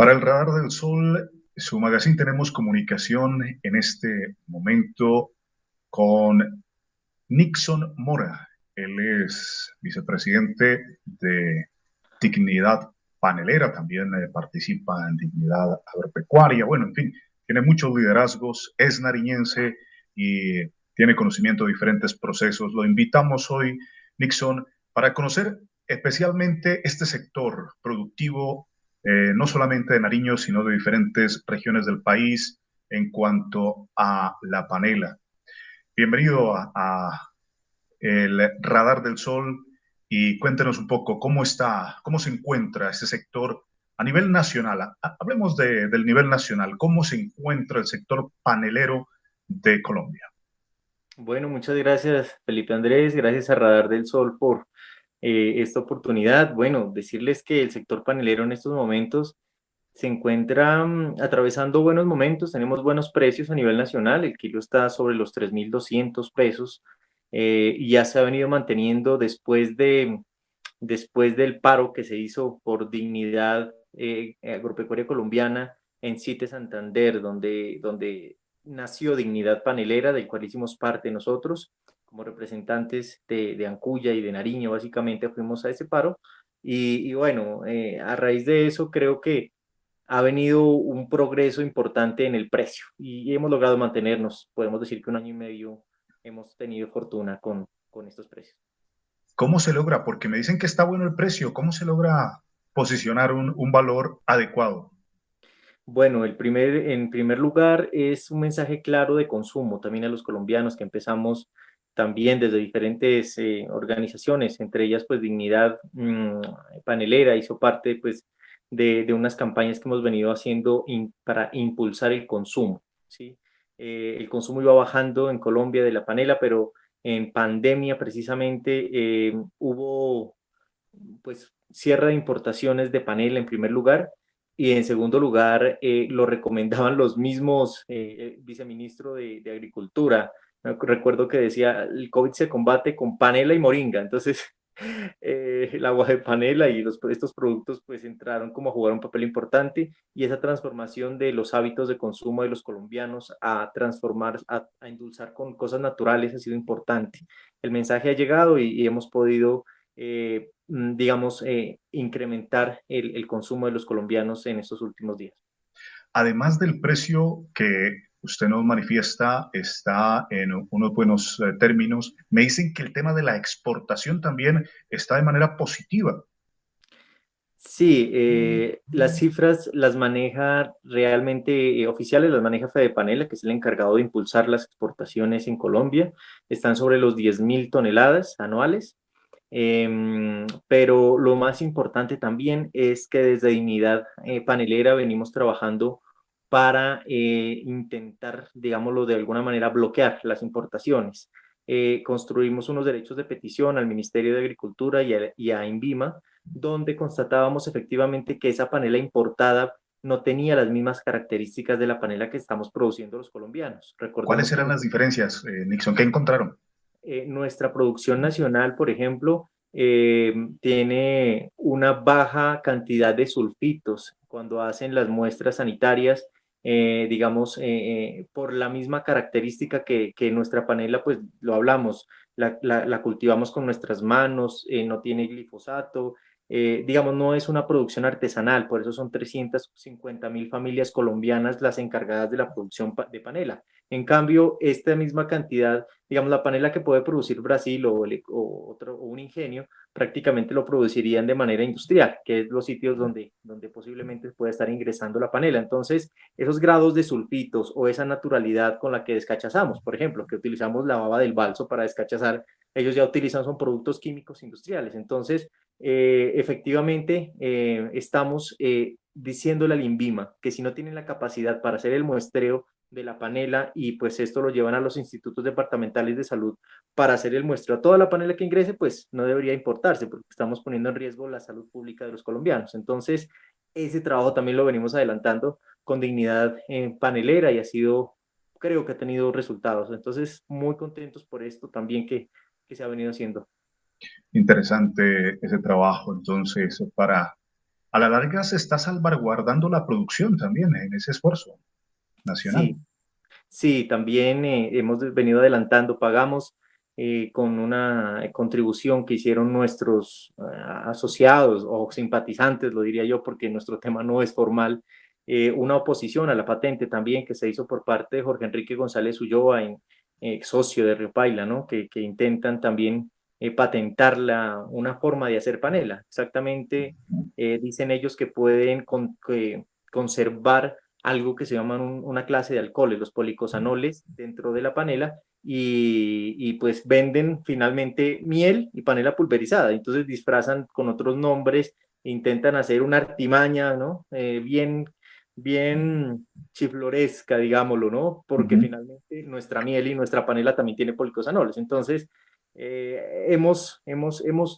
Para el Radar del Sol, su magazine, tenemos comunicación en este momento con Nixon Mora. Él es vicepresidente de Dignidad Panelera, también participa en Dignidad Agropecuaria. Bueno, en fin, tiene muchos liderazgos, es nariñense y tiene conocimiento de diferentes procesos. Lo invitamos hoy, Nixon, para conocer especialmente este sector productivo, no solamente de Nariño, sino de diferentes regiones del país en cuanto a la panela. Bienvenido a el Radar del Sol y cuéntenos un poco cómo se encuentra este sector a nivel nacional. Hablemos del nivel nacional. ¿Cómo se encuentra el sector panelero de Colombia? Bueno, muchas gracias, Felipe Andrés. Gracias a Radar del Sol por esta oportunidad. Bueno, decirles que el sector panelero en estos momentos se encuentra atravesando buenos momentos. Tenemos buenos precios a nivel nacional. El kilo está sobre los 3.200 pesos y ya se ha venido manteniendo después del paro que se hizo por Dignidad Agropecuaria Colombiana en CITE Santander, donde nació Dignidad Panelera, del cual hicimos parte nosotros, como representantes de Ancuya y de Nariño. Básicamente fuimos a ese paro y bueno, a raíz de eso creo que ha venido un progreso importante en el precio y hemos logrado mantenernos. Podemos decir que un año y medio hemos tenido fortuna con estos precios. ¿Cómo se logra? Porque me dicen que está bueno el precio. ¿Cómo se logra posicionar un valor adecuado? Bueno, en primer lugar es un mensaje claro de consumo también a los colombianos, que empezamos también desde diferentes organizaciones, entre ellas pues Dignidad Panelera hizo parte pues de unas campañas que hemos venido haciendo para impulsar el consumo, ¿sí? El consumo iba bajando en Colombia de la panela, pero en pandemia precisamente hubo pues cierre de importaciones de panela en primer lugar y en segundo lugar lo recomendaban los mismos viceministro de Agricultura. Recuerdo que decía, el COVID se combate con panela y moringa, entonces el agua de panela y estos productos pues entraron como a jugar un papel importante y esa transformación de los hábitos de consumo de los colombianos a transformar, a endulzar con cosas naturales ha sido importante. El mensaje ha llegado y hemos podido digamos, incrementar el consumo de los colombianos en estos últimos días. Además del precio que usted nos manifiesta, está en unos buenos términos. Me dicen que el tema de la exportación también está de manera positiva. Sí, las cifras las maneja realmente oficiales, las maneja Fede Panela, que es el encargado de impulsar las exportaciones en Colombia. Están sobre los 10.000 toneladas anuales. Pero lo más importante también es que desde Dignidad Panelera venimos trabajando para intentar, digámoslo de alguna manera, bloquear las importaciones. Construimos unos derechos de petición al Ministerio de Agricultura y a INVIMA, donde constatábamos efectivamente que esa panela importada no tenía las mismas características de la panela que estamos produciendo los colombianos. ¿Cuáles Recordemos que eran las diferencias, Nixon? ¿Qué encontraron? nuestra producción nacional, por ejemplo, tiene una baja cantidad de sulfitos cuando hacen las muestras sanitarias, digamos, por la misma característica que nuestra panela, pues lo hablamos, la cultivamos con nuestras manos, no tiene glifosato, digamos, no es una producción artesanal, por eso son 350.000 familias colombianas las encargadas de la producción de panela. En cambio, esta misma cantidad, digamos, la panela que puede producir Brasil o un ingenio, prácticamente lo producirían de manera industrial, que es los sitios donde posiblemente puede estar ingresando la panela. Entonces, esos grados de sulfitos o esa naturalidad con la que descachazamos, por ejemplo, que utilizamos la baba del balso para descachazar, ellos ya utilizan, son productos químicos industriales. Entonces, efectivamente, estamos diciéndole al INVIMA que si no tienen la capacidad para hacer el muestreo de la panela y pues esto lo llevan a los institutos departamentales de salud para hacer el muestreo a toda la panela que ingrese, pues no debería importarse porque estamos poniendo en riesgo la salud pública de los colombianos. Entonces, ese trabajo también lo venimos adelantando con Dignidad Panelera y ha sido, creo que ha tenido resultados. Entonces, muy contentos por esto también que se ha venido haciendo. Interesante ese trabajo, entonces, para a la larga se está salvaguardando la producción también en ese esfuerzo nacional. Sí, sí, también hemos venido adelantando, pagamos con una contribución que hicieron nuestros asociados o simpatizantes, lo diría yo, porque nuestro tema no es formal, una oposición a la patente también que se hizo por parte de Jorge Enrique González Ulloa, socio de Río Paila, ¿no? Que intentan también patentar una forma de hacer panela. Exactamente, dicen ellos que pueden conservar algo que se llaman una clase de alcoholes, los policosanoles, dentro de la panela y pues venden finalmente miel y panela pulverizada. Entonces disfrazan con otros nombres, intentan hacer una artimaña, ¿no? Bien chifloresca, digámoslo, ¿no? Porque Ujú. finalmente nuestra miel y nuestra panela también tiene policosanoles. Entonces, hemos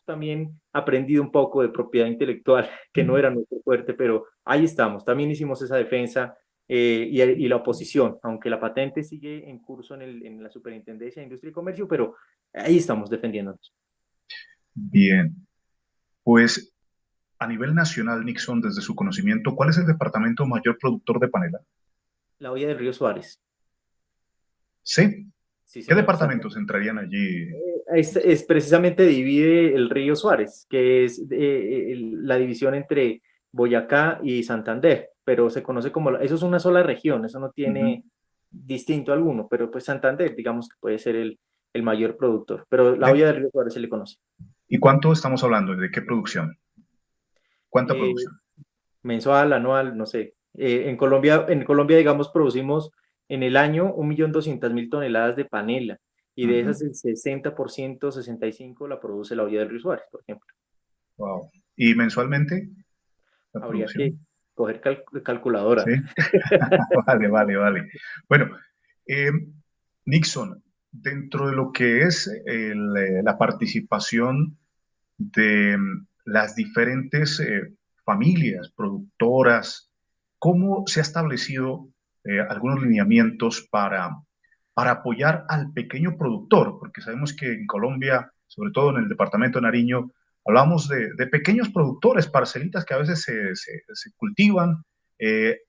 también aprendido un poco de propiedad intelectual, que no era nuestro fuerte, pero ahí estamos. También hicimos esa defensa y la oposición, aunque la patente sigue en curso en la Superintendencia de Industria y Comercio, pero ahí estamos defendiéndonos. Bien, pues a nivel nacional, Nixon, desde su conocimiento, ¿cuál es el departamento mayor productor de panela? La olla del río Suárez. Sí. Sí, ¿Qué señor. departamentos entrarían allí? Es precisamente divide el río Suárez, que es la división entre Boyacá y Santander, pero se conoce como, eso es una sola región, eso no Ujú. tiene distinto alguno, pero pues Santander, digamos que puede ser el mayor productor, pero la olla ¿De- del río Suárez se le conoce. ¿Y cuánto estamos hablando? ¿De qué producción? ¿Cuánta Eh, producción? Mensual, anual, no sé. En Colombia, digamos, producimos en el año 1.200.000 toneladas de panela y de Ujú. esas el 60%, 65% la produce la olla del río Suárez, por ejemplo. Wow. ¿Y mensualmente la Habría que producción? coger Sí. calculadora. Vale, vale, vale. Bueno, eh, Nixon, dentro de lo que es la participación de las diferentes familias productoras, ¿cómo se ha establecido algunos lineamientos para apoyar al pequeño productor? Porque sabemos que en Colombia, sobre todo en el departamento de Nariño, hablamos de pequeños productores, parcelitas que a veces se cultivan.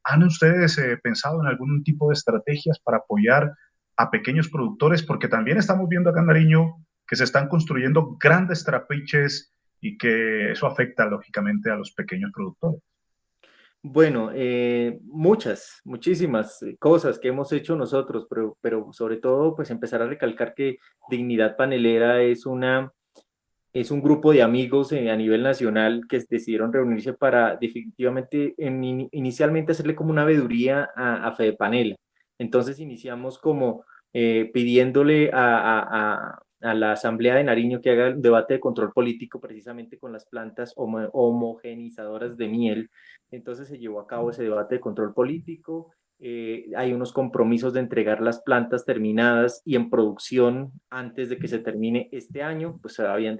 ¿Han ustedes pensado en algún tipo de estrategias para apoyar a pequeños productores? Porque también estamos viendo acá en Nariño que se están construyendo grandes trapiches y que eso afecta lógicamente a los pequeños productores. Bueno, muchísimas cosas que hemos hecho nosotros, pero sobre todo, pues empezar a recalcar que Dignidad Panelera es un grupo de amigos a nivel nacional que decidieron reunirse para definitivamente, inicialmente hacerle como una veeduría a Fede Panela. Entonces iniciamos como pidiéndole a la Asamblea de Nariño que haga el debate de control político precisamente con las plantas homogenizadoras de miel. Entonces se llevó a cabo ese debate de control político. Hay unos compromisos de entregar las plantas terminadas y en producción antes de que se termine este año, pues los habían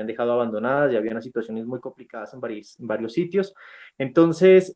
dejado abandonadas, ya había unas situaciones muy complicadas en varios sitios. Entonces,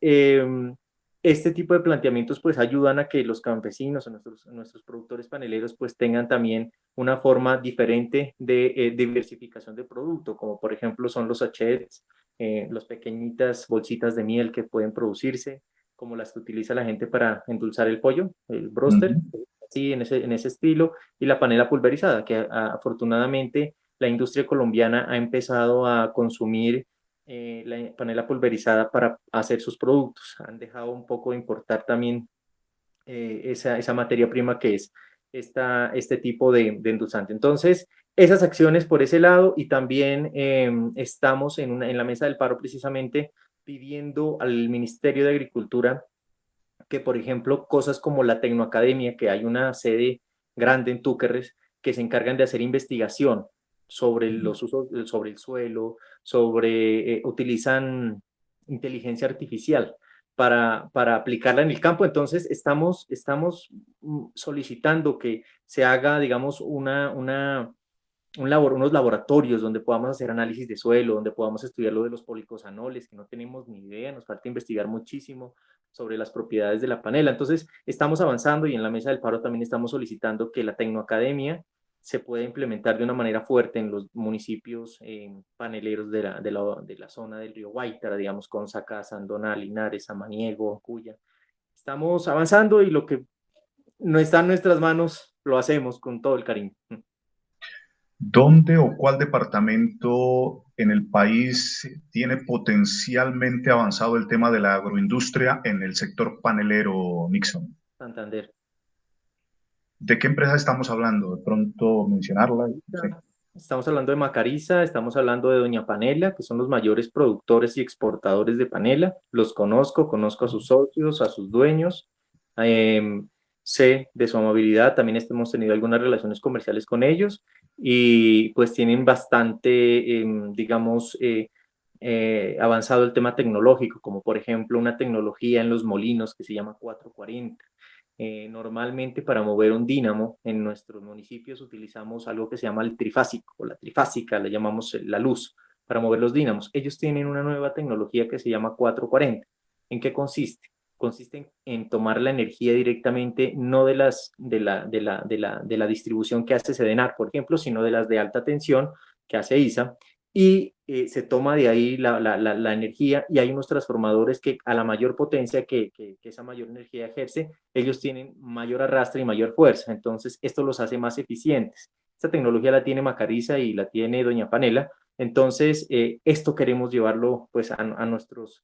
este tipo de planteamientos pues ayudan a que los campesinos o nuestros productores paneleros pues tengan también una forma diferente de diversificación de producto, como por ejemplo son los sachets, las pequeñitas bolsitas de miel que pueden producirse, como las que utiliza la gente para endulzar el pollo, el broster, Ujú. sí, en ese estilo, y la panela pulverizada, que afortunadamente la industria colombiana ha empezado a consumir la panela pulverizada para hacer sus productos. Han dejado un poco de importar también esa materia prima que es este tipo de endulzante. Entonces, esas acciones por ese lado y también estamos en la mesa del paro precisamente pidiendo al Ministerio de Agricultura que, por ejemplo, cosas como la Tecnoacademia, que hay una sede grande en Túquerres, que se encargan de hacer investigación sobre los usos, sobre el suelo, utilizan inteligencia artificial para aplicarla en el campo. Entonces, estamos solicitando que se haga, digamos, unos laboratorios donde podamos hacer análisis de suelo, donde podamos estudiar lo de los policosanoles, que no tenemos ni idea, nos falta investigar muchísimo sobre las propiedades de la panela. Entonces, estamos avanzando y en la mesa del paro también estamos solicitando que la Tecnoacademia se pueda implementar de una manera fuerte en los municipios paneleros de la zona del río Guaitara, digamos, Consacá, Sandona, Linares, Samaniego, Cuya. Estamos avanzando y lo que no está en nuestras manos lo hacemos con todo el cariño. ¿Dónde o cuál departamento en el país tiene potencialmente avanzado el tema de la agroindustria en el sector panelero, Nixon? Santander. ¿De qué empresa estamos hablando? De pronto mencionarla. Sí. Estamos hablando de Macariza, estamos hablando de Doña Panela, que son los mayores productores y exportadores de panela. Los conozco, conozco a sus socios, a sus dueños. Sé de su amabilidad, también hemos tenido algunas relaciones comerciales con ellos y pues tienen bastante, digamos, avanzado el tema tecnológico, como por ejemplo una tecnología en los molinos que se llama 440. Normalmente para mover un dínamo en nuestros municipios utilizamos algo que se llama el trifásico o la trifásica, le llamamos la luz para mover los dínamos. Ellos tienen una nueva tecnología que se llama 440. ¿En qué consiste? Consiste en tomar la energía directamente, no de la distribución que hace Sedenar, por ejemplo, sino de las de alta tensión que hace ISA, y se toma de ahí la energía y hay unos transformadores que a la mayor potencia que esa mayor energía ejerce, ellos tienen mayor arrastre y mayor fuerza. Entonces, esto los hace más eficientes. Esta tecnología la tiene Macariza y la tiene Doña Panela. Entonces, esto queremos llevarlo pues a nuestros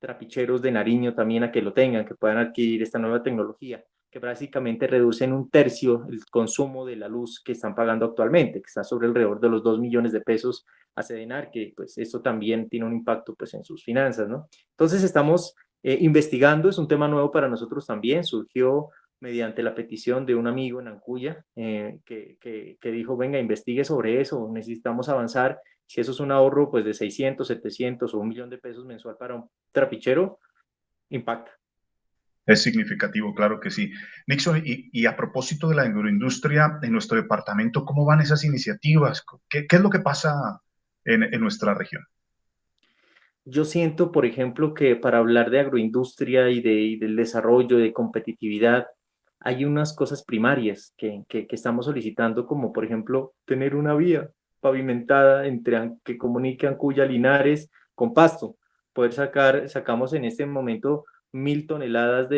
trapicheros de Nariño también a que lo tengan, que puedan adquirir esta nueva tecnología, que básicamente reduce en un tercio el consumo de la luz que están pagando actualmente, que está sobre alrededor de los 2 millones de pesos a Sedenar, que pues esto también tiene un impacto pues en sus finanzas, ¿no? Entonces estamos investigando, es un tema nuevo para nosotros también, surgió mediante la petición de un amigo en Ancuya que dijo, venga, investigue sobre eso, necesitamos avanzar. Si eso es un ahorro pues de 600, 700 o 1 millón de pesos mensual para un trapichero, impacta. Es significativo, claro que sí. Nixon, y a propósito de la agroindustria en nuestro departamento, ¿cómo van esas iniciativas? ¿Qué es lo que pasa en nuestra región? Yo siento, por ejemplo, que para hablar de agroindustria y del desarrollo, de competitividad, hay unas cosas primarias que estamos solicitando, como por ejemplo tener una vía pavimentada que comunique Ancuya, Linares con Pasto. Sacamos en este momento 1.000 toneladas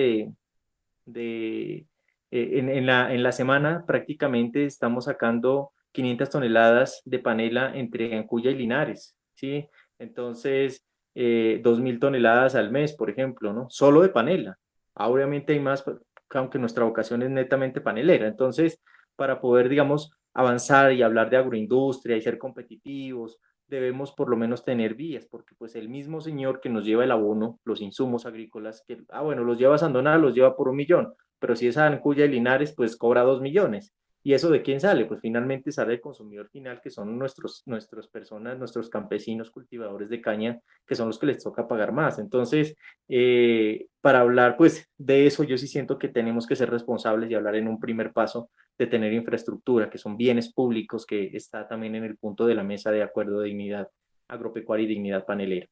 en la semana prácticamente estamos sacando 500 toneladas de panela entre Ancuya y Linares, ¿sí? Entonces, 2.000 toneladas al mes, por ejemplo, ¿no? Solo de panela. Obviamente hay más, aunque nuestra vocación es netamente panelera. Entonces, para poder, digamos, avanzar y hablar de agroindustria y ser competitivos, debemos por lo menos tener vías, porque pues el mismo señor que nos lleva el abono, los insumos agrícolas, bueno, los lleva a Sandoná, los lleva por 1 millón, pero si es a Ancuya y Linares, pues cobra 2 millones. ¿Y eso de quién sale? Pues finalmente sale el consumidor final, que son nuestras personas, nuestros campesinos cultivadores de caña, que son los que les toca pagar más. Entonces, para hablar pues de eso, yo sí siento que tenemos que ser responsables y hablar en un primer paso de tener infraestructura, que son bienes públicos, que está también en el punto de la mesa de acuerdo de dignidad agropecuaria y dignidad panelera.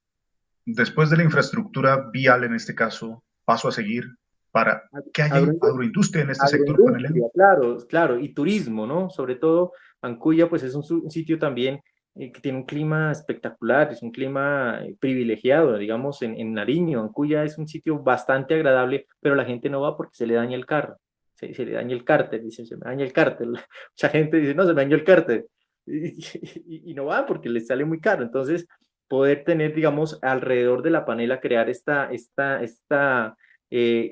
Después de la infraestructura vial, en este caso, paso a seguir para que haya Agroindustria, agroindustria en este sector panelero. agroindustria, claro, claro, y turismo, ¿no? Sobre todo Ancuya, pues es un sitio también que tiene un clima espectacular, es un clima privilegiado, digamos, en Nariño. Ancuya es un sitio bastante agradable, pero la gente no va porque se le daña el carro, se le daña el cárter, dicen, se me daña el cárter. Mucha gente dice, no, se me dañó el cárter, y no va porque les sale muy caro. Entonces, poder tener, digamos, alrededor de la panela, crear esta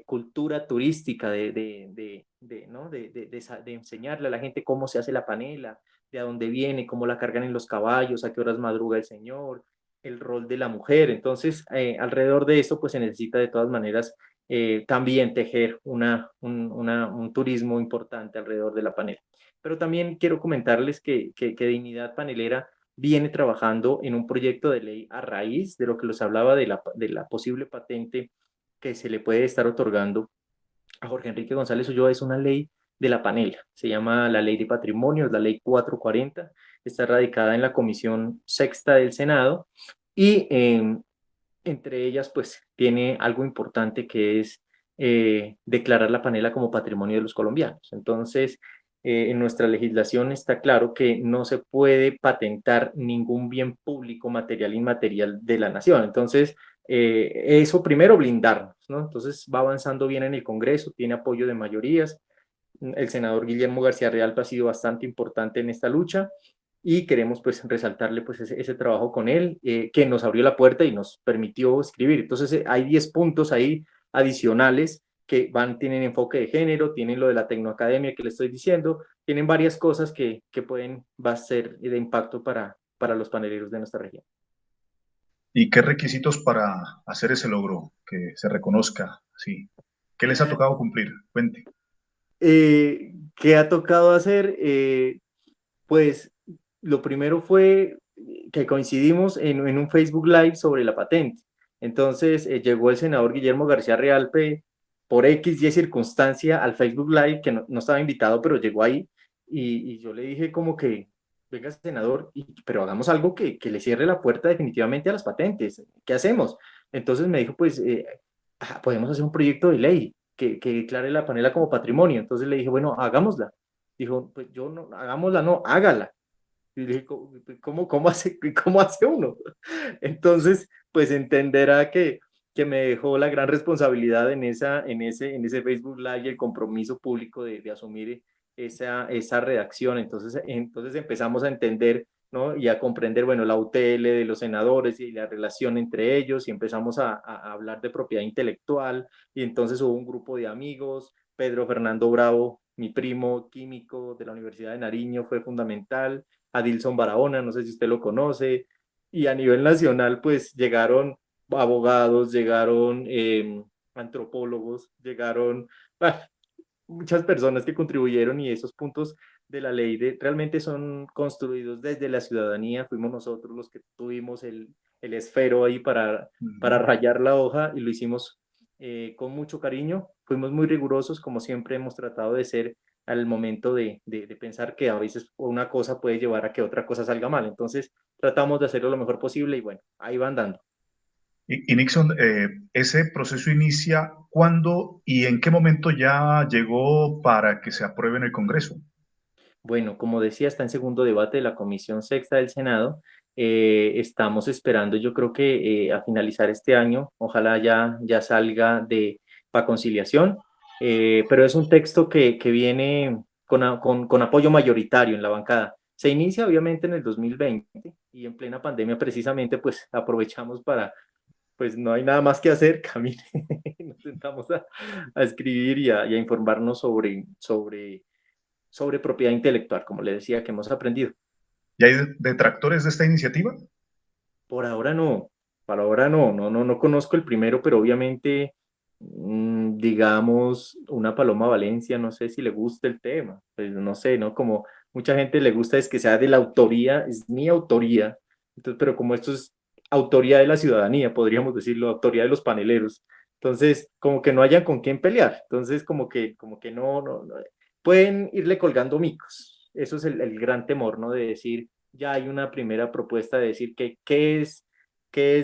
cultura turística ¿no? de enseñarle a la gente cómo se hace la panela, de a dónde viene, cómo la cargan en los caballos, a qué horas madruga el señor, el rol de la mujer. Entonces, alrededor de esto, pues se necesita de todas maneras también tejer un turismo importante alrededor de la panela. Pero también quiero comentarles que Dignidad Panelera viene trabajando en un proyecto de ley a raíz de lo que les hablaba de la posible patente que se le puede estar otorgando a Jorge Enrique González Ulloa. Es una ley de la panela, se llama la Ley de Patrimonio, es la Ley 440, está radicada en la Comisión Sexta del Senado y entre ellas pues tiene algo importante que es declarar la panela como patrimonio de los colombianos. Entonces, en nuestra legislación está claro que no se puede patentar ningún bien público, material, inmaterial de la nación. Entonces, eso primero blindarnos, ¿no? Entonces va avanzando bien en el Congreso, tiene apoyo de mayorías. El senador Guillermo García Realpa ha sido bastante importante en esta lucha y queremos pues resaltarle pues ese trabajo con él, que nos abrió la puerta y nos permitió escribir. Entonces hay 10 puntos ahí adicionales que tienen enfoque de género, tienen lo de la tecnoacademia que le estoy diciendo, tienen varias cosas que va a ser de impacto para los paneleros de nuestra región. ¿Y qué requisitos para hacer ese logro, que se reconozca así? ¿Qué les ha tocado cumplir? Cuente. ¿Qué ha tocado hacer? Pues lo primero fue que coincidimos en un Facebook Live sobre la patente. Entonces llegó el senador Guillermo García Realpe por X y circunstancia al Facebook Live, que no estaba invitado, pero llegó ahí. Y yo le dije como que, venga senador, pero hagamos algo que le cierre la puerta definitivamente a las patentes. ¿Qué hacemos? Entonces me dijo, pues podemos hacer un proyecto de ley que declare la panela como patrimonio. Entonces le dije, bueno, hagámosla. Dijo, pues yo no, hagámosla, no, hágala. Y le dije, cómo hace uno? Entonces, pues entenderá que me dejó la gran responsabilidad en ese Facebook Live y el compromiso público de asumir esa redacción. Entonces empezamos a entender, ¿no? Y a comprender, bueno, la UTL de los senadores y la relación entre ellos, y empezamos a hablar de propiedad intelectual, y entonces hubo un grupo de amigos, Pedro Fernando Bravo, mi primo químico de la Universidad de Nariño, fue fundamental, Adilson Barahona, no sé si usted lo conoce, y a nivel nacional, pues llegaron abogados, llegaron antropólogos, llegaron muchas personas que contribuyeron, y esos puntos de la ley realmente son construidos desde la ciudadanía. Fuimos nosotros los que tuvimos el esfero ahí para rayar la hoja, y lo hicimos con mucho cariño. Fuimos muy rigurosos, como siempre hemos tratado de ser al momento de pensar que a veces una cosa puede llevar a que otra cosa salga mal. Entonces tratamos de hacerlo lo mejor posible y bueno, ahí van dando. Y Nixon, ¿ese proceso inicia cuándo y en qué momento ya llegó para que se apruebe en el Congreso? Bueno, como decía, está en segundo debate de la Comisión Sexta del Senado. Estamos esperando, yo creo que a finalizar este año, ojalá ya salga para conciliación, pero es un texto que viene con apoyo mayoritario en la bancada. Se inicia obviamente en el 2020 y en plena pandemia precisamente pues aprovechamos pues no hay nada más que hacer, camine, nos sentamos a escribir y a informarnos sobre propiedad intelectual, como le decía, que hemos aprendido. ¿Y hay detractores de esta iniciativa? Por ahora no, para ahora no conozco el primero, pero obviamente, digamos, una Paloma Valencia, no sé si le gusta el tema, pues no sé, ¿no? Como mucha gente le gusta es que sea de la autoría, es mi autoría, entonces, pero como esto es autoría de la ciudadanía, podríamos decirlo, autoría de los paneleros, entonces, como que no hayan con quién pelear, entonces, como que no, pueden irle colgando micos, eso es el gran temor, ¿no? De decir, ya hay una primera propuesta de decir que qué es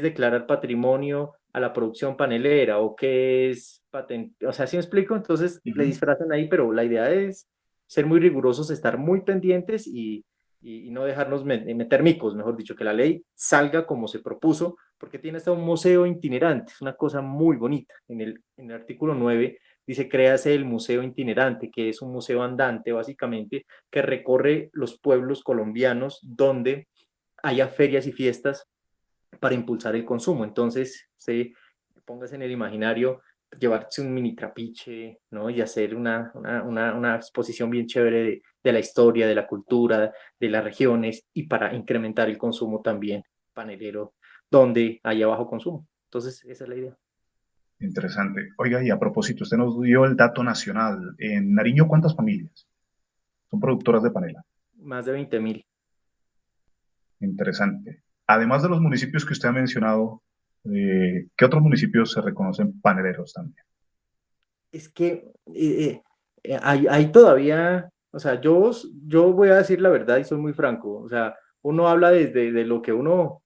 declarar patrimonio a la producción panelera o qué es patente. O sea, ¿sí me explico? Entonces le disfrazan ahí, pero la idea es ser muy rigurosos, estar muy pendientes y no dejarnos meter micos, mejor dicho, que la ley salga como se propuso, porque tiene hasta un museo itinerante, es una cosa muy bonita. En el artículo 9 dice, créase el museo itinerante, que es un museo andante, básicamente, que recorre los pueblos colombianos donde haya ferias y fiestas para impulsar el consumo. Entonces, póngase en el imaginario llevarse un mini trapiche, ¿no? Y hacer una exposición bien chévere de la historia, de la cultura, de las regiones, y para incrementar el consumo también panelero, donde haya bajo consumo. Entonces, esa es la idea. Interesante. Oiga, y a propósito, usted nos dio el dato nacional. En Nariño, ¿cuántas familias son productoras de panela? Más de 20.000. Interesante. Además de los municipios que usted ha mencionado, ¿qué otros municipios se reconocen paneleros también? Es que hay todavía, o sea, yo voy a decir la verdad y soy muy franco, o sea, uno habla desde lo que uno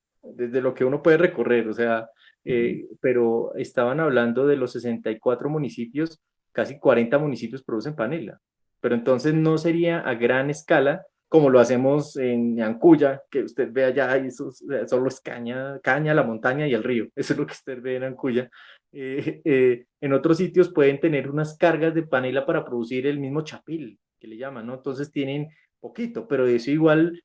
puede recorrer, o sea, pero estaban hablando de los 64 municipios, casi 40 municipios producen panela. pero entonces no sería a gran escala como lo hacemos en Ancuya, que usted ve allá y eso, solo es caña, caña, la montaña y el río. Eso es lo que usted ve en Ancuya. En otros sitios pueden tener unas cargas de panela para producir el mismo chapil, que le llaman, ¿no? Entonces tienen poquito, pero eso igual,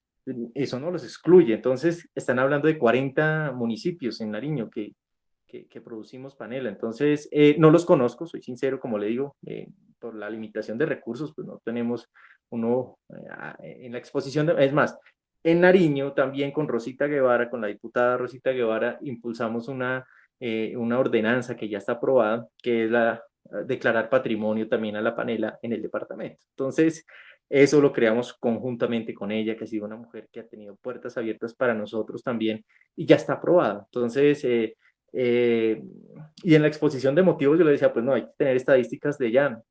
eso no los excluye. Entonces están hablando de 40 municipios en Nariño que producimos panela. Entonces, no los conozco, soy sincero, como le digo, por la limitación de recursos, pues no tenemos uno en la exposición, es más, en Nariño también con Rosita Guevara, con la diputada Rosita Guevara, impulsamos una ordenanza que ya está aprobada, que es la declarar patrimonio también a la panela en el departamento. Entonces, eso lo creamos conjuntamente con ella, que ha sido una mujer que ha tenido puertas abiertas para nosotros también y ya está aprobada. Entonces, eh, y en la exposición de motivos yo le decía, pues no, hay que tener estadísticas de ya.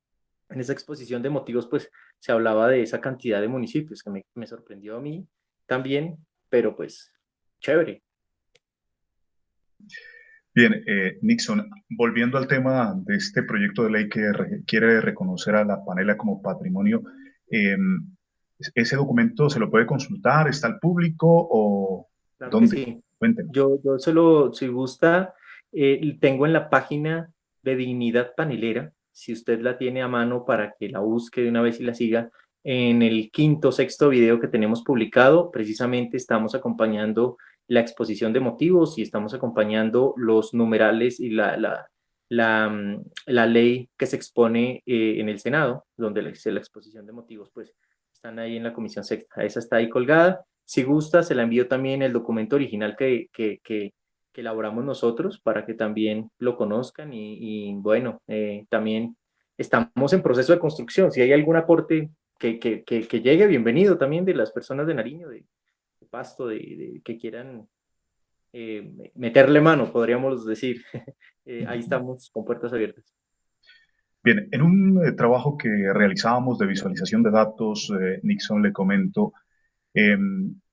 En esa exposición de motivos, pues se hablaba de esa cantidad de municipios que me sorprendió a mí también, pero pues chévere. Bien, Nixon, volviendo al tema de este proyecto de ley que quiere reconocer a la panela como patrimonio, eh, ¿ese documento se lo puede consultar? ¿Está al público o Claro que dónde? sí. Cuéntenos. Yo solo, si gusta, tengo en la página de Dignidad Panelera, si usted la tiene a mano para que la busque de una vez y la siga, en el quinto, sexto video que tenemos publicado, precisamente estamos acompañando la exposición de motivos y estamos acompañando los numerales y la ley que se expone en el Senado, donde la exposición de motivos, pues están ahí en la comisión sexta. Esa está ahí colgada. Si gusta, se la envío también el documento original que elaboramos nosotros para que también lo conozcan y bueno, también estamos en proceso de construcción. Si hay algún aporte que llegue, bienvenido también de las personas de Nariño, de Pasto, que quieran meterle mano, podríamos decir. Ahí estamos con puertas abiertas. Bien, en un trabajo que realizábamos de visualización de datos, Nixon, le comento, eh,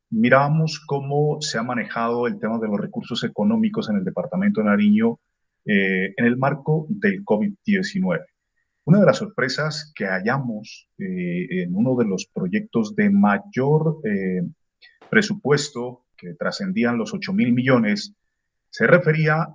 mirábamos cómo se ha manejado el tema de los recursos económicos en el departamento de Nariño en el marco del COVID-19. Una de las sorpresas que hallamos en uno de los proyectos de mayor presupuesto, que trascendían los 8.000 millones, se refería,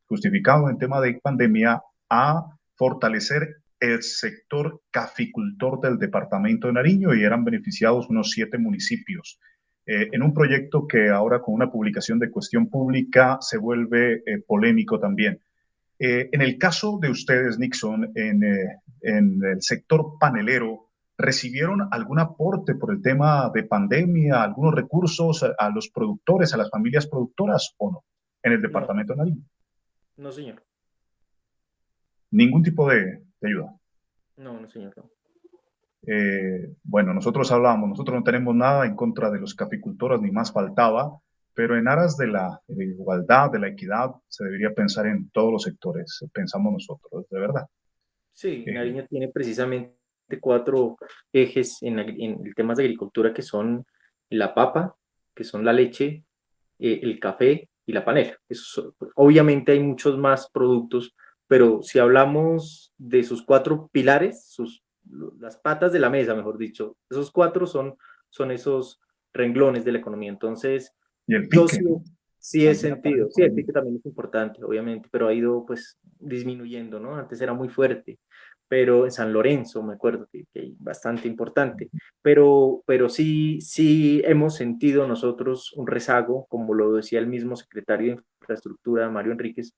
justificado en tema de pandemia, a fortalecer el sector caficultor del departamento de Nariño y eran beneficiados unos 7 municipios. En un proyecto que ahora con una publicación de Cuestión Pública se vuelve polémico también. En el caso de ustedes, Nixon, en el sector panelero, ¿recibieron algún aporte por el tema de pandemia, algunos recursos a los productores, a las familias productoras o no? En el No, departamento de Nariño. no, señor. Ningún tipo de ayuda. No, no, señor. No. Bueno, nosotros no tenemos nada en contra de los caficultores, ni más faltaba, pero en aras de la igualdad, de la equidad, se debería pensar en todos los sectores, pensamos nosotros, de verdad. Sí, Eh, Nariño tiene precisamente cuatro ejes en temas de agricultura que son la papa, que son la leche, el café y la panela. Obviamente hay muchos más productos, pero si hablamos de sus cuatro pilares, las patas de la mesa, mejor dicho, esos cuatro son esos renglones de la economía. Entonces, y el yo pique, sí, ¿no? sí he También aparece sentido, por sí, el ahí. pique también es importante, obviamente, pero ha ido pues disminuyendo, ¿no? Antes era muy fuerte, pero en San Lorenzo me acuerdo que hay bastante importante, pero sí, sí hemos sentido nosotros un rezago, como lo decía el mismo secretario de Infraestructura, Mario Enríquez,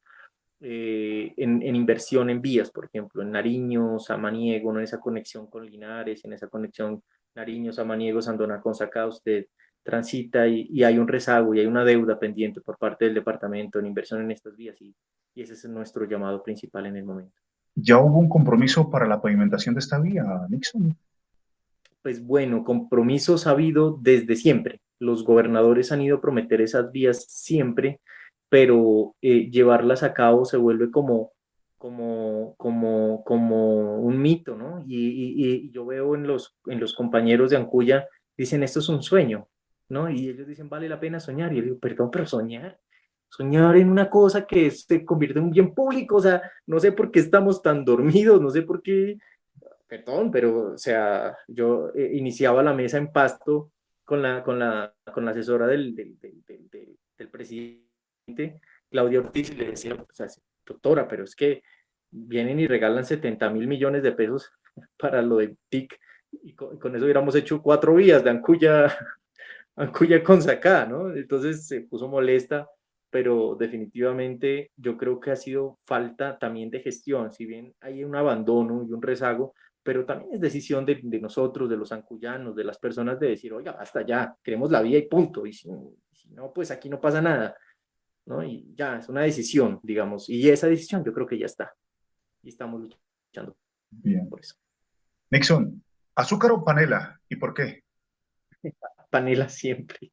en inversión en vías, por ejemplo, en Nariño, Samaniego, ¿no? En esa conexión con Linares, en esa conexión Nariño, Samaniego, Sandoná con Sacá, usted transita y hay un rezago y hay una deuda pendiente por parte del departamento en inversión en estas vías y ese es nuestro llamado principal en el momento. ¿Ya hubo un compromiso para la pavimentación de esta vía, Nixon? Pues bueno, compromisos ha habido desde siempre. Los gobernadores han ido a prometer esas vías siempre, pero llevarlas a cabo se vuelve como un mito, ¿no? Y yo veo en los compañeros de Ancuya, dicen, esto es un sueño, ¿no? Y ellos dicen, vale la pena soñar. Y yo digo, perdón, pero soñar en una cosa que se convierte en un bien público, o sea, no sé por qué estamos tan dormidos, no sé por qué perdón, pero, o sea, yo iniciaba la mesa en Pasto con la asesora del presidente, Claudia Ortiz, y le decía, o sea, doctora, pero es que vienen y regalan 70.000 millones de pesos para lo de TIC, y con eso hubiéramos hecho 4 vías de Ancuya con Sacá, ¿no? Entonces se puso molesta, pero definitivamente yo creo que ha sido falta también de gestión, si bien hay un abandono y un rezago, pero también es decisión de nosotros, de los ancuyanos, de las personas de decir, oiga, hasta ya, queremos la vía y punto, y si no, pues aquí no pasa nada, ¿no? Y ya, es una decisión, digamos, y esa decisión yo creo que ya está, y estamos luchando Bien. por eso. Nixon, ¿azúcar o panela? ¿Y por qué? Panela siempre.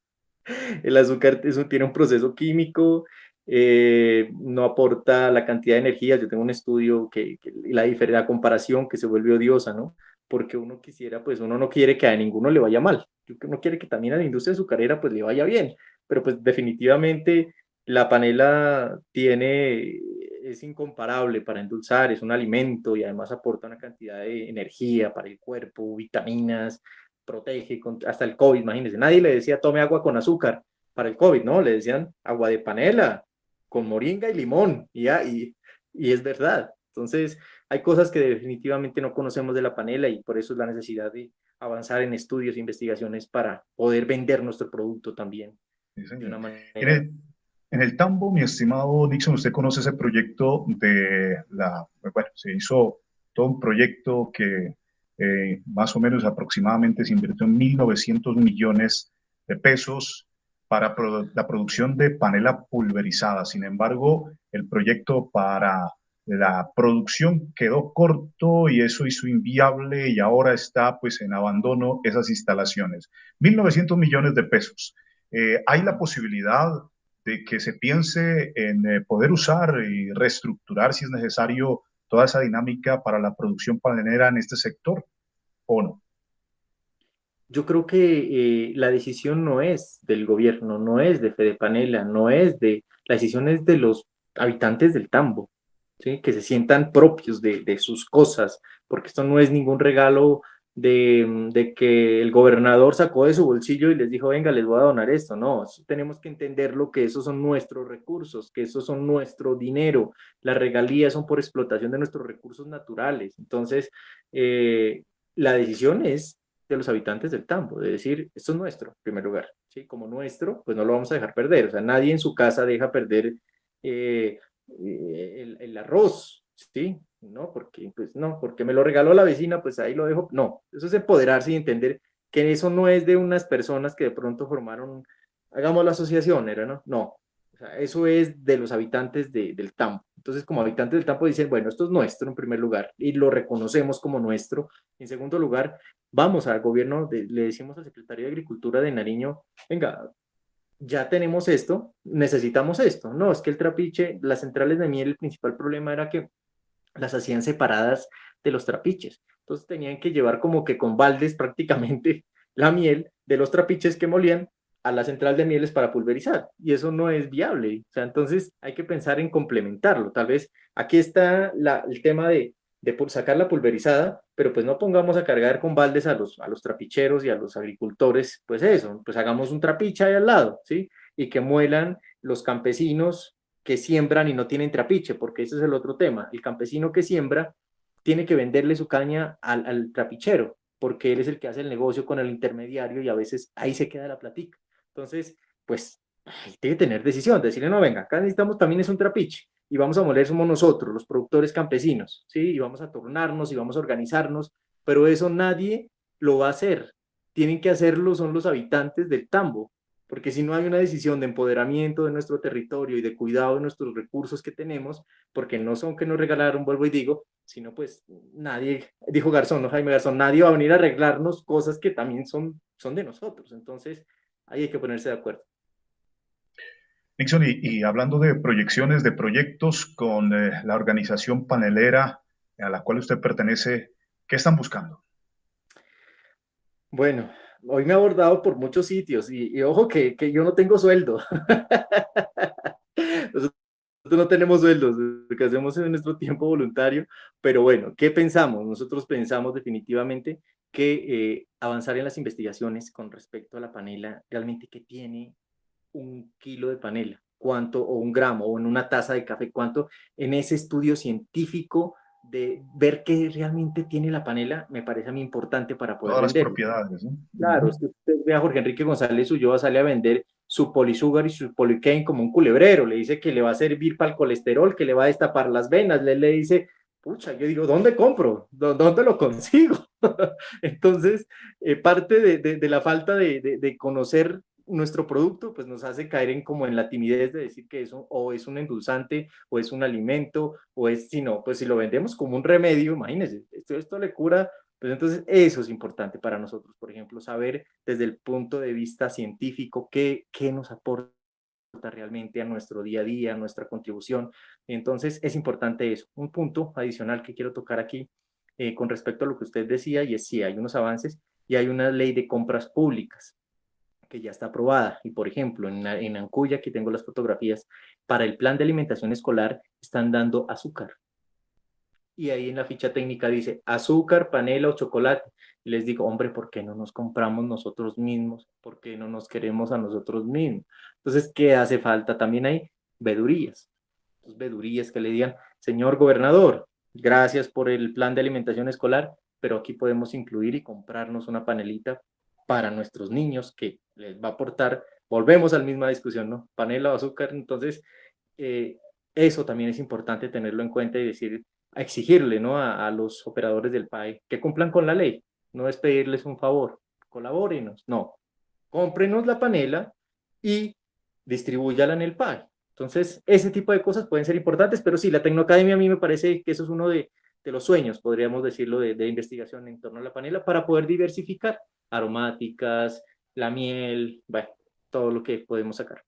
El azúcar tiene un proceso químico, no aporta la cantidad de energía. Yo tengo un estudio que la comparación que se vuelve odiosa, ¿no? Porque uno quisiera, pues uno no quiere que a ninguno le vaya mal. Uno quiere que también a la industria azucarera pues le vaya bien. Pero pues definitivamente la panela es incomparable para endulzar, es un alimento y además aporta una cantidad de energía para el cuerpo, vitaminas, protege hasta el COVID, imagínense. Nadie le decía tome agua con azúcar para el COVID, ¿no? Le decían agua de panela con moringa y limón, y es verdad. Entonces, hay cosas que definitivamente no conocemos de la panela y por eso es la necesidad de avanzar en estudios e investigaciones para poder vender nuestro producto también Sí, de señor. una En manera. el Tambo, mi estimado Nixon, usted conoce ese proyecto bueno, se hizo todo un proyecto que más o menos aproximadamente se invirtió en 1.900 millones de pesos para la producción de panela pulverizada. Sin embargo, el proyecto para la producción quedó corto y eso hizo inviable y ahora está pues en abandono esas instalaciones. 1.900 millones de pesos. Hay la posibilidad de que se piense en poder usar y reestructurar, si es necesario, toda esa dinámica para la producción panelera en este sector, ¿o no? Yo creo que la decisión no es del gobierno, no es de Fede Panela, la decisión es de los habitantes del Tambo, ¿sí? Que se sientan propios de sus cosas, porque esto no es ningún regalo de que el gobernador sacó de su bolsillo y les dijo, venga, les voy a donar esto. No, eso tenemos que entenderlo, que esos son nuestros recursos, que esos son nuestro dinero. Las regalías son por explotación de nuestros recursos naturales. Entonces, la decisión es de los habitantes del Tambo, de decir, esto es nuestro, en primer lugar, ¿sí? Como nuestro, pues no lo vamos a dejar perder, o sea, nadie en su casa deja perder el arroz, ¿sí? No, porque, pues no, porque me lo regaló la vecina, pues ahí lo dejo, no, eso es empoderarse y entender que eso no es de unas personas que de pronto formaron, hagamos la asociación, ¿era, no? No, o sea, eso es de los habitantes del Tambo. Entonces, como habitantes del Tambo dicen, bueno, esto es nuestro en primer lugar y lo reconocemos como nuestro. En segundo lugar, vamos al gobierno, le decimos al secretario de Agricultura de Nariño, venga, ya tenemos esto, necesitamos esto. No, es que el trapiche, las centrales de miel, el principal problema era que las hacían separadas de los trapiches. Entonces tenían que llevar como que con baldes prácticamente la miel de los trapiches que molían a la central de mieles para pulverizar. Y eso no es viable. O sea, entonces hay que pensar en complementarlo. Tal vez aquí está el tema de sacar la pulverizada, pero pues no pongamos a cargar con baldes a los trapicheros y a los agricultores, pues eso, pues hagamos un trapiche ahí al lado, ¿sí? Y que muelan los campesinos que siembran y no tienen trapiche, porque ese es el otro tema. El campesino que siembra tiene que venderle su caña al trapichero, porque él es el que hace el negocio con el intermediario y a veces ahí se queda la platica. Entonces, pues, tiene que tener decisión, decirle, no, venga, acá necesitamos también es un trapiche y vamos a moler somos nosotros, los productores campesinos, ¿sí? Y vamos a turnarnos y vamos a organizarnos, pero eso nadie lo va a hacer. Tienen que hacerlo son los habitantes del Tambo, porque si no hay una decisión de empoderamiento de nuestro territorio y de cuidado de nuestros recursos que tenemos, porque no son que nos regalaron, vuelvo y digo, sino pues nadie, dijo Garzón, no Jaime Garzón, nadie va a venir a arreglarnos cosas que también son de nosotros. Entonces, ahí hay que ponerse de acuerdo. Nixon, y hablando de proyecciones, de proyectos con la organización panelera a la cual usted pertenece, ¿qué están buscando? Bueno, hoy me ha abordado por muchos sitios y ojo que yo no tengo sueldo. Nosotros nosotros no tenemos sueldos, lo que hacemos es nuestro tiempo voluntario, pero bueno, ¿qué pensamos? Nosotros pensamos definitivamente que avanzar en las investigaciones con respecto a la panela, realmente qué tiene un kilo de panela, cuánto, o un gramo, o en una taza de café, cuánto, en ese estudio científico de ver qué realmente tiene la panela, me parece a mí importante para poder Todas las venderlo. propiedades, ¿no? Claro, es que usted ve a Jorge Enrique González Ulloa sale a vender su polisugar y su policain como un culebrero, le dice que le va a servir para el colesterol, que le va a destapar las venas, le dice, pucha, yo digo, ¿dónde compro? ¿Dónde lo consigo? Entonces, parte de la falta de conocer nuestro producto, pues nos hace caer en como en la timidez de decir que eso o es un endulzante, o es un alimento, o es, si no, pues si lo vendemos como un remedio, imagínense, esto le cura, pues entonces eso es importante para nosotros, por ejemplo, saber desde el punto de vista científico qué nos aporta realmente a nuestro día a día, a nuestra contribución. Entonces es importante eso. Un punto adicional que quiero tocar aquí con respecto a lo que usted decía, y es si hay unos avances y hay una ley de compras públicas que ya está aprobada. Y por ejemplo, en Ancuya, aquí tengo las fotografías, para el plan de alimentación escolar están dando azúcar. Y ahí en la ficha técnica dice azúcar, panela o chocolate. Y les digo, hombre, ¿por qué no nos compramos nosotros mismos? ¿Por qué no nos queremos a nosotros mismos? Entonces, ¿qué hace falta? También hay vedurías. Entonces, vedurías que le digan, señor gobernador, gracias por el plan de alimentación escolar, pero aquí podemos incluir y comprarnos una panelita para nuestros niños que les va a aportar. Volvemos a la misma discusión, ¿no? Panela o azúcar. Entonces, eh, eso también es importante tenerlo en cuenta y decir, a exigirle, ¿no? A los operadores del PAE que cumplan con la ley. No es pedirles un favor, colabórenos, no. Cómprenos la panela y distribúyala en el PAE. Entonces, ese tipo de cosas pueden ser importantes, pero sí, la Tecnoacademia a mí me parece que eso es uno de los sueños, podríamos decirlo, de investigación en torno a la panela para poder diversificar aromáticas, la miel, bueno, todo lo que podemos sacar.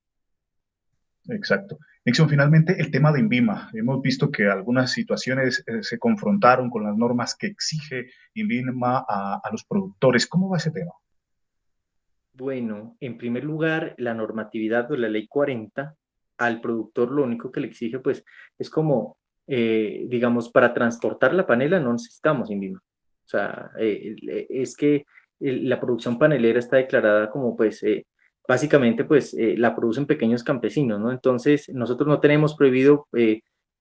Exacto. Nixon, finalmente el tema de INVIMA. Hemos visto que algunas situaciones se confrontaron con las normas que exige INVIMA a los productores. ¿Cómo va ese tema? Bueno, en primer lugar, la normatividad de la ley 40 al productor lo único que le exige, pues, es como, digamos, para transportar la panela no necesitamos INVIMA. O sea, es que la producción panelera está declarada como, pues, básicamente, pues, la producen pequeños campesinos, ¿no? Entonces, nosotros no tenemos prohibido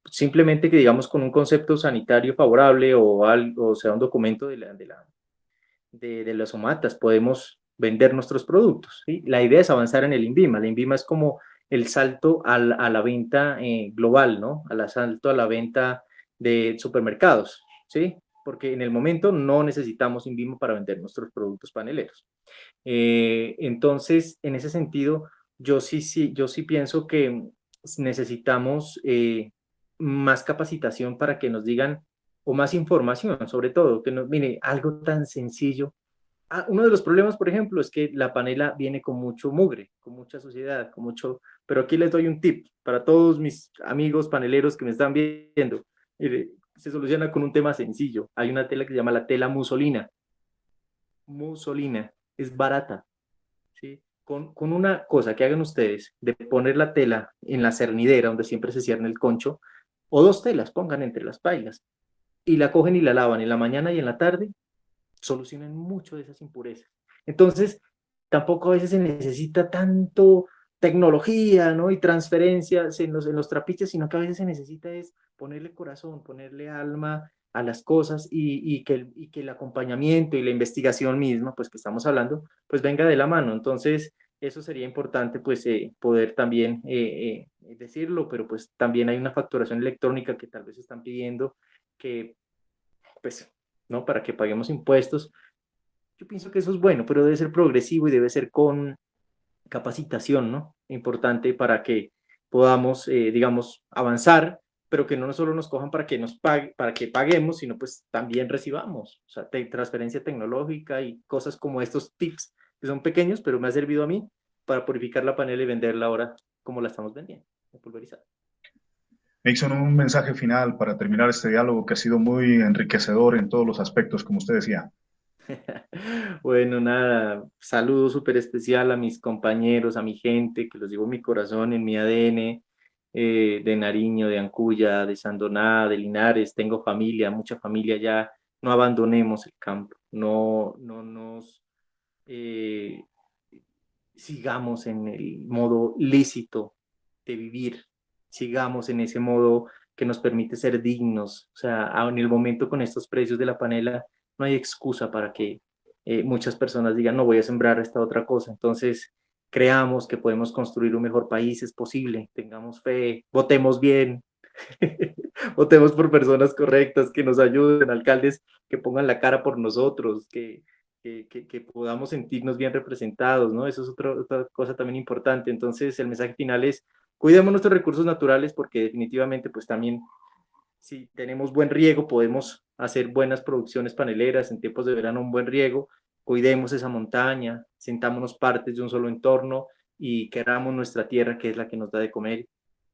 simplemente que, digamos, con un concepto sanitario favorable o, algo, o sea, un documento de las OMATAS, podemos vender nuestros productos. ¿Sí? La idea es avanzar en el INVIMA. El INVIMA es como el salto a la venta global, ¿no? Al salto a la venta de supermercados, ¿sí? Porque en el momento no necesitamos INVIMA para vender nuestros productos paneleros. Entonces, en ese sentido, yo sí pienso que necesitamos más capacitación para que nos digan, o más información, sobre todo, que nos, mire, algo tan sencillo. Uno de los problemas, por ejemplo, es que la panela viene con mucho mugre, con mucha suciedad, con mucho, pero aquí les doy un tip para todos mis amigos paneleros que me están viendo. Mire, se soluciona con un tema sencillo. Hay una tela que se llama la tela musolina. Musolina, es barata, ¿sí? Con una cosa que hagan ustedes, de poner la tela en la cernidera, donde siempre se cierne el concho, o dos telas, pongan entre las pailas, y la cogen y la lavan en la mañana y en la tarde, solucionan mucho de esas impurezas. Entonces, tampoco a veces se necesita tanto tecnología, ¿no? Y transferencias en los trapiches, sino que a veces se necesita es ponerle corazón, ponerle alma a las cosas y que el acompañamiento y la investigación misma, pues que estamos hablando, pues venga de la mano. Entonces, eso sería importante, pues, poder también decirlo, pero pues también hay una facturación electrónica que tal vez están pidiendo que, pues, ¿no? Para que paguemos impuestos. Yo pienso que eso es bueno, pero debe ser progresivo y debe ser con capacitación, ¿no? Importante para que podamos, digamos, avanzar, pero que no solo nos cojan para que nos pague, para que paguemos, sino pues también recibamos, o sea, transferencia tecnológica y cosas como estos tips que son pequeños, pero me ha servido a mí para purificar la panela y venderla ahora como la estamos vendiendo, pulverizada. Nixon, un mensaje final para terminar este diálogo que ha sido muy enriquecedor en todos los aspectos, como usted decía. Bueno, nada, saludo súper especial a mis compañeros, a mi gente, que los llevo en mi corazón, en mi ADN. de Nariño, de Ancuya, de Sandoná, de Linares, tengo familia, mucha familia ya, no abandonemos el campo, no nos sigamos en el modo lícito de vivir, sigamos en ese modo que nos permite ser dignos. O sea, en el momento con estos precios de la panela, no hay excusa para que muchas personas digan, no voy a sembrar esta otra cosa. Entonces, creamos que podemos construir un mejor país, es posible, tengamos fe, votemos bien, votemos por personas correctas, que nos ayuden, alcaldes que pongan la cara por nosotros, que podamos sentirnos bien representados, ¿no? Eso es otra cosa también importante. Entonces, el mensaje final es, cuidemos nuestros recursos naturales porque definitivamente, pues también, si tenemos buen riego, podemos hacer buenas producciones paneleras en tiempos de verano, un buen riego, cuidemos esa montaña, sintámonos partes de un solo entorno y queramos nuestra tierra, que es la que nos da de comer,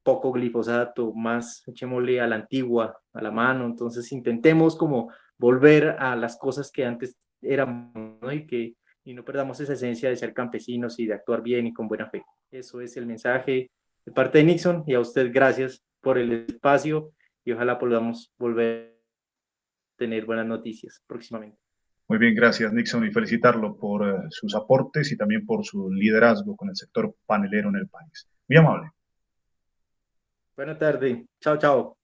poco glifosato, más echémosle a la antigua, a la mano. Entonces intentemos como volver a las cosas que antes éramos, ¿no? Y no perdamos esa esencia de ser campesinos y de actuar bien y con buena fe. Eso es el mensaje de parte de Nixon, y a usted gracias por el espacio y ojalá podamos volver a tener buenas noticias próximamente. Muy bien, gracias Nixon y felicitarlo por sus aportes y también por su liderazgo con el sector panelero en el país. Muy amable. Buenas tardes. Chao, chao.